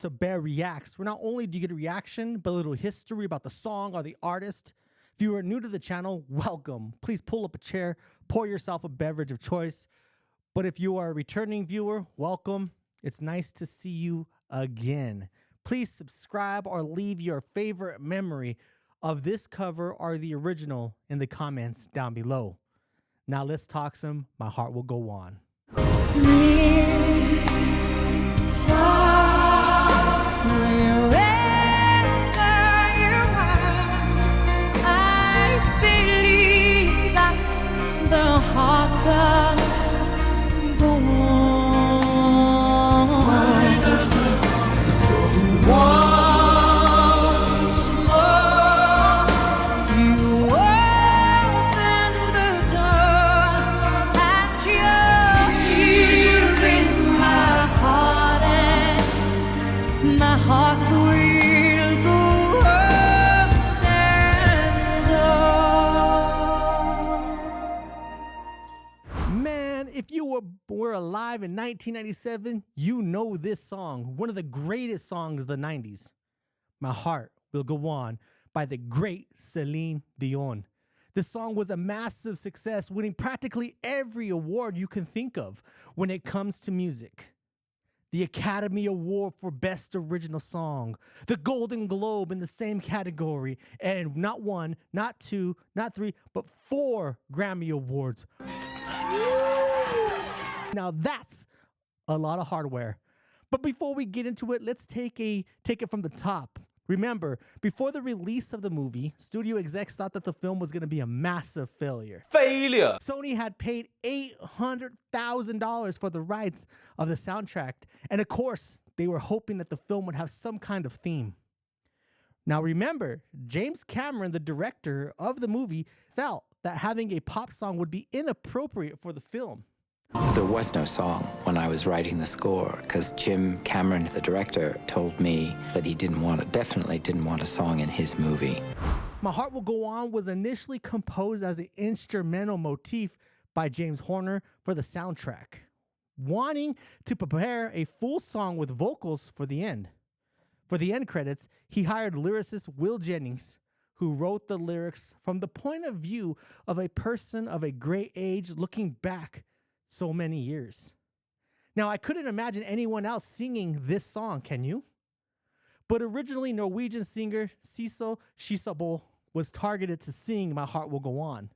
to Bear Reacts, where not only do you get a reaction, but a little history about the song or the artist. If you are new to the channel, welcome. Please pull up a chair, pour yourself a beverage of choice. But if you are a returning viewer, welcome. It's nice to see you again. Please subscribe or leave your favorite memory of this cover or the original in the comments down below. Now let's talk some My Heart Will Go On. If you were alive in 1997, you know this song, one of the greatest songs of the 90s. My Heart Will Go On by the great Celine Dion. This song was a massive success, winning practically every award you can think of when it comes to music. The Academy Award for Best Original Song, the Golden Globe in the same category, and not one, not two, not three, but 4 Grammy Awards. Now that's a lot of hardware. But before we get into it, let's take it from the top. Remember, before the release of the movie, studio execs thought that the film was going to be a massive failure. Sony had paid $800,000 for the rights of the soundtrack. And of course, they were hoping that the film would have some kind of theme. Now remember, James Cameron, the director of the movie, felt that having a pop song would be inappropriate for the film. There was no song when I was writing the score because Jim Cameron, the director, told me that he definitely didn't want a song in his movie. My Heart Will Go On was initially composed as an instrumental motif by James Horner for the soundtrack, wanting to prepare a full song with vocals for the end. For the end credits, he hired lyricist Will Jennings, who wrote the lyrics from the point of view of a person of a great age looking back so many years. Now, I couldn't imagine anyone else singing this song, can you? But originally, Norwegian singer Sissel Kyrkjebø was targeted to sing My Heart Will Go On.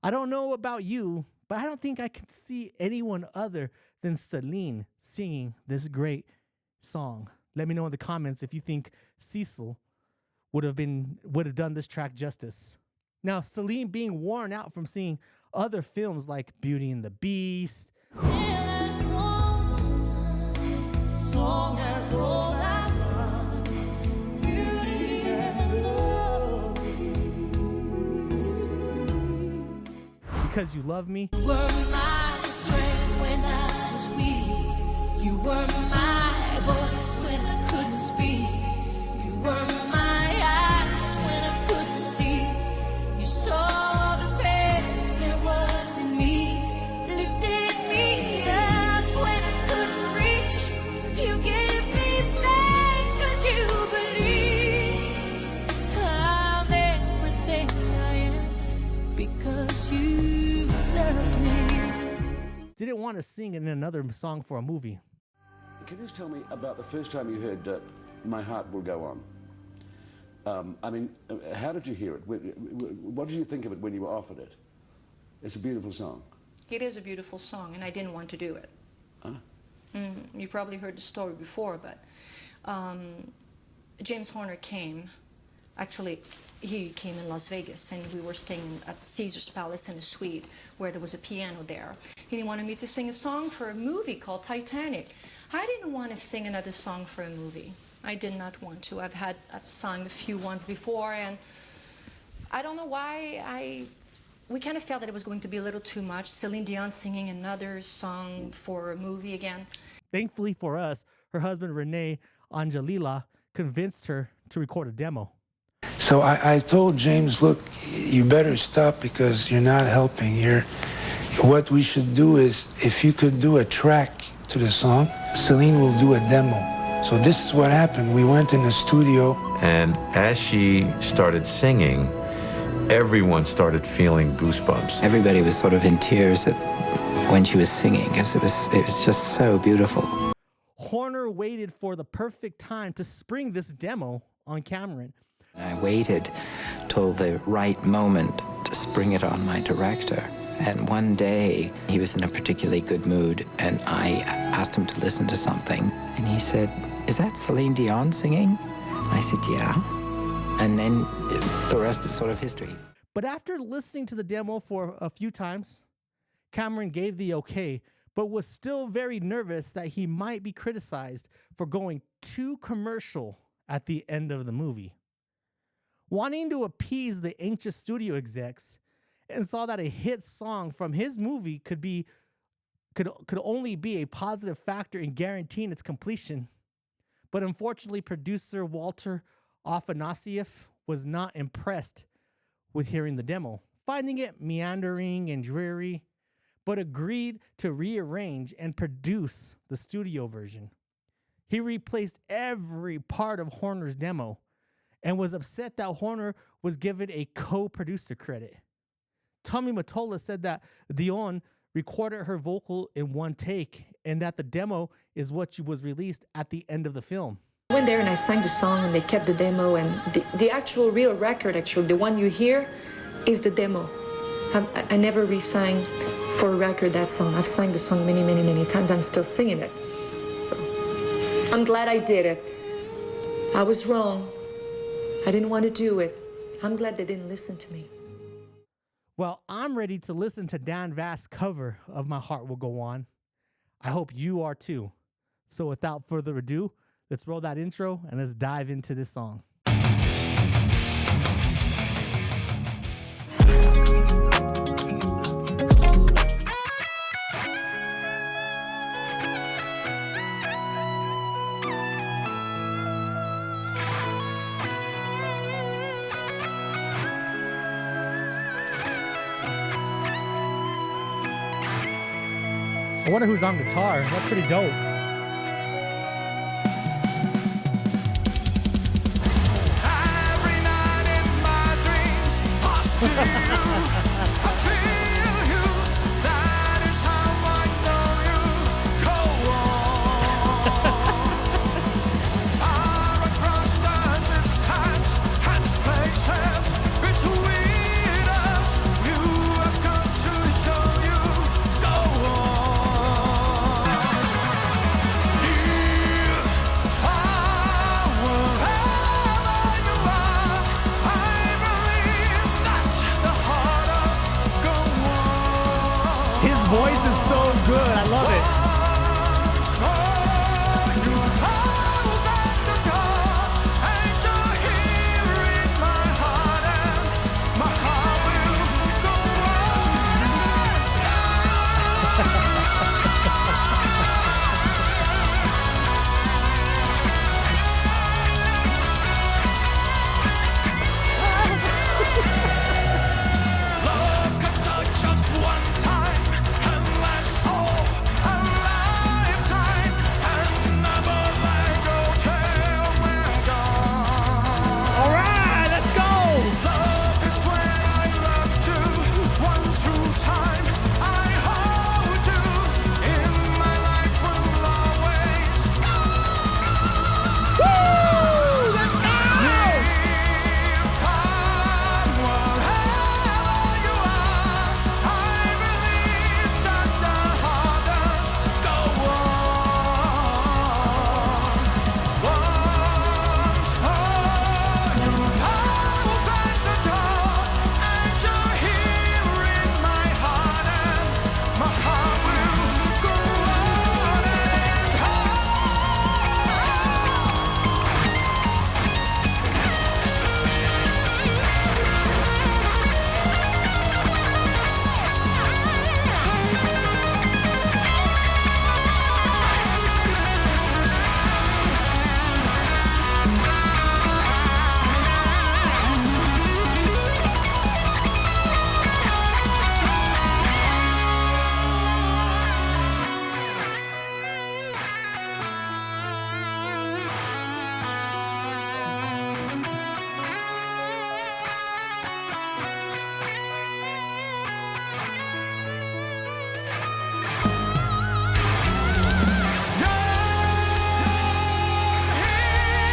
I don't know about you, but I don't think I can see anyone other than Celine singing this great song. Let me know in the comments if you think Sissel would have done this track justice. Now, Celine being worn out from singing other films like Beauty and the Beast, Because You Love Me, You were my strength when I was weak. You were my voice when I couldn't speak. You were my eyes when I couldn't see. You saw the best there was in me, lifted me up when I couldn't reach. You gave me faith 'cause you believed I'm everything I am because you loved me. didn't want to sing in another song for a movie. Can you just tell me about the first time you heard My Heart Will Go On? How did you hear it? What did you think of it when you were offered it? It's a beautiful song. It is a beautiful song, and I didn't want to do it. Huh? You probably heard the story before, but James Horner came. Actually, he came in Las Vegas, and we were staying at Caesar's Palace in a suite where there was a piano there. He wanted me to sing a song for a movie called Titanic. I didn't want to sing another song for a movie. I did not want to. I've sung a few ones before, and I don't know why we kind of felt that it was going to be a little too much. Celine Dion singing another song for a movie again. Thankfully for us, her husband Renee Angelila convinced her to record a demo. So I told James, look, you better stop because you're not helping here. What we should do is, if you could do a track to the song, Celine will do a demo. So this is what happened. We went in the studio. And as she started singing, everyone started feeling goosebumps. Everybody was sort of in tears when she was singing, because it was just so beautiful. Horner waited for the perfect time to spring this demo on Cameron. I waited till the right moment to spring it on my director. And one day, he was in a particularly good mood, and I asked him to listen to something. And he said, "Is that Celine Dion singing?" I said, "Yeah." And then the rest is sort of history. But after listening to the demo for a few times, Cameron gave the okay, but was still very nervous that he might be criticized for going too commercial at the end of the movie. Wanting to appease the anxious studio execs, and saw that a hit song from his movie could only be a positive factor in guaranteeing its completion. But unfortunately, producer Walter Afanasieff was not impressed with hearing the demo, finding it meandering and dreary, but agreed to rearrange and produce the studio version. He replaced every part of Horner's demo and was upset that Horner was given a co-producer credit. Tommy Mottola said that Dion recorded her vocal in one take and that the demo is what was released at the end of the film. I went there and I sang the song and they kept the demo, and the actual real record, actually, the one you hear, is the demo. I never re-sang for a record that song. I've sang the song many, many, many times. I'm still singing it. So I'm glad I did it. I was wrong. I didn't want to do it. I'm glad they didn't listen to me. Well, I'm ready to listen to Dan Vasc's cover of My Heart Will Go On. I hope you are too. So without further ado, let's roll that intro and let's dive into this song. I wonder who's on guitar. That's pretty dope. Every night in my dreams, I see you, I feel you. That is how I know you. Go on. Far across the distance and spaces between us, you have come to show you. Go on. Wherever you are, I believe that the heart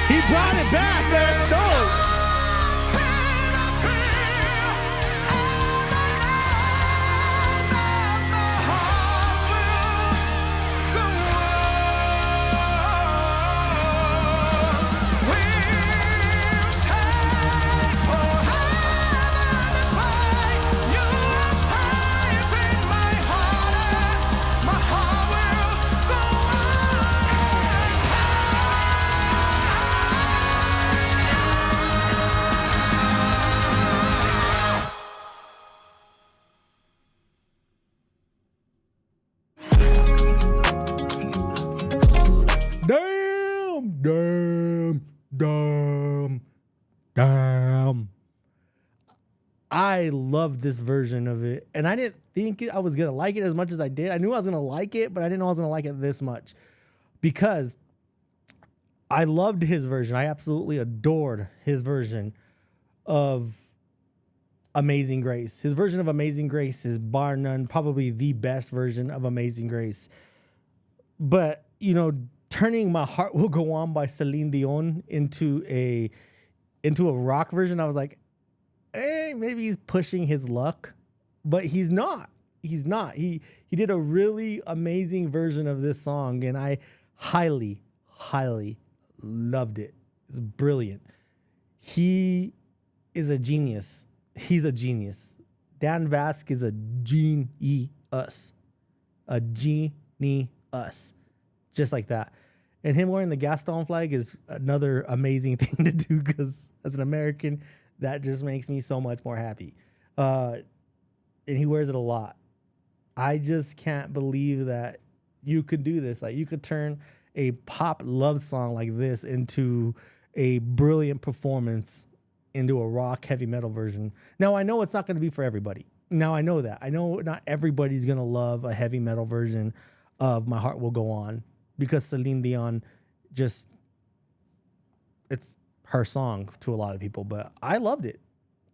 He brought it back, man. It's dope. Damn. I love this version of it. And I didn't think I was going to like it as much as I did. I knew I was going to like it, but I didn't know I was going to like it this much. Because I loved his version. I absolutely adored his version of Amazing Grace. His version of Amazing Grace is bar none probably the best version of Amazing Grace. But, you know, turning My Heart Will Go On by Celine Dion into a rock version, I was like, hey, maybe he's pushing his luck, but he's not. He's not. He did a really amazing version of this song, and I highly, highly loved it. It's brilliant. He is a genius. He's a genius. Dan Vasc is a genius. A genius. Just like that. And him wearing the Gaston flag is another amazing thing to do because as an American, that just makes me so much more happy. And he wears it a lot. I just can't believe that you could do this. Like, you could turn a pop love song like this into a brilliant performance into a rock heavy metal version. Now, I know it's not going to be for everybody. Now, I know that. I know not everybody's going to love a heavy metal version of My Heart Will Go On because Celine Dion just, it's her song to a lot of people, but I loved it.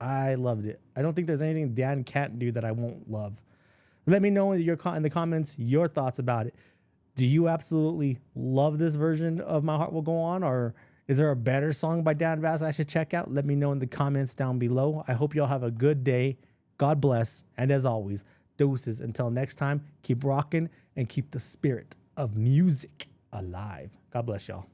I loved it. I don't think there's anything Dan can't do that I won't love. Let me know in the comments your thoughts about it. Do you absolutely love this version of My Heart Will Go On, or is there a better song by Dan Vasc I should check out? Let me know in the comments down below. I hope y'all have a good day. God bless. And as always, deuces. Until next time, keep rocking and keep the spirit of music alive. God bless y'all.